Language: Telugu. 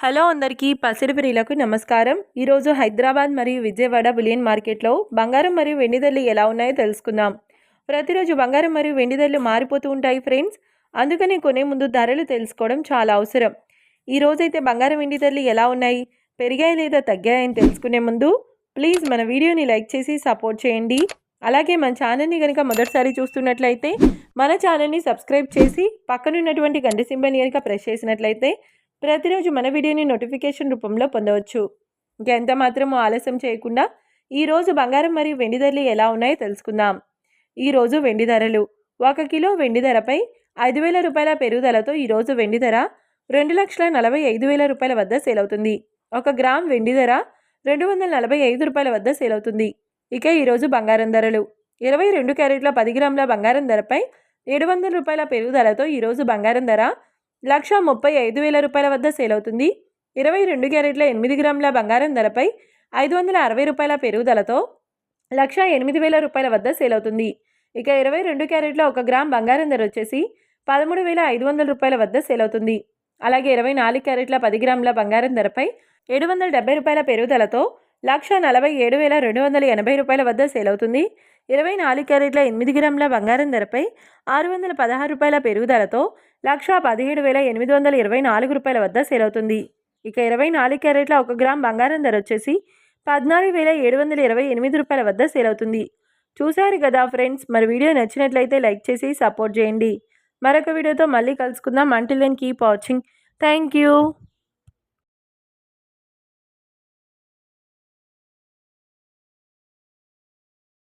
హలో అందరికీ పసిడి ప్రియులకు నమస్కారం. ఈరోజు హైదరాబాద్ మరియు విజయవాడ బులియన్ మార్కెట్లో బంగారం మరియు వెండి ధరలు ఎలా ఉన్నాయో తెలుసుకుందాం. ప్రతిరోజు బంగారం మరియు వెండి ధరలు మారిపోతూ ఉంటాయి ఫ్రెండ్స్. అందుకని కొనే ముందు ధరలు తెలుసుకోవడం చాలా అవసరం. ఈ రోజైతే బంగారం వెండి ధరలు ఎలా ఉన్నాయి, పెరిగాయి లేదా తగ్గాయని తెలుసుకునే ముందు ప్లీజ్ మన వీడియోని లైక్ చేసి సపోర్ట్ చేయండి. అలాగే మన ఛానల్ని కనుక మొదటిసారి చూస్తున్నట్లయితే మన ఛానల్ని సబ్స్క్రైబ్ చేసి పక్కనున్నటువంటి గంట సింబల్ని కనుక ప్రెస్ చేసినట్లయితే ప్రతిరోజు మన వీడియోని నోటిఫికేషన్ రూపంలో పొందవచ్చు. ఇంకెంత మాత్రమూ ఆలస్యం చేయకుండా ఈరోజు బంగారం మరియు వెండి ధరలు ఎలా ఉన్నాయో తెలుసుకుందాం. ఈరోజు వెండి ధరలు 1 కిలో వెండి ధరపై 5,000 రూపాయల పెరుగుదలతో ఈరోజు వెండి ధర 2,45,000 రూపాయల వద్ద సేల్ అవుతుంది. 1 గ్రామ్ వెండి ధర 245 రూపాయల వద్ద సేల్ అవుతుంది. ఇక ఈరోజు బంగారం ధరలు 22 క్యారెట్ల 10 గ్రాముల బంగారం ధరపై 700 రూపాయల పెరుగుదలతో ఈరోజు బంగారం ధర 1,35,000 రూపాయల వద్ద సేల్ అవుతుంది. 22 క్యారెట్ల 8 గ్రాముల బంగారం ధరపై 560 రూపాయల పెరుగుదలతో 1,08,000 రూపాయల వద్ద సేల్ అవుతుంది. ఇక 22 క్యారెట్ల 1 గ్రామ్ బంగారం ధర వచ్చేసి 13,500 రూపాయల వద్ద సేల్ అవుతుంది. అలాగే 24 క్యారెట్ల 10 గ్రాముల బంగారం ధరపై 770 రూపాయల పెరుగుదలతో 1,47,280 రూపాయల వద్ద సేల్ అవుతుంది. 24 క్యారెట్ల 8 గ్రాముల బంగారం ధరపై 616 రూపాయల పెరుగుదలతో 1,17,824 రూపాయల వద్ద సేల్ అవుతుంది. ఇక 24 క్యారెట్ల 1 గ్రామ్ బంగారం ధర వచ్చేసి 14,728 రూపాయల వద్ద సేల్ అవుతుంది. చూశారు కదా ఫ్రెండ్స్, మరి వీడియో నచ్చినట్లయితే లైక్ చేసి సపోర్ట్ చేయండి. మరొక వీడియోతో మళ్ళీ కలుసుకుందాం. Until then keep watching. Thank you.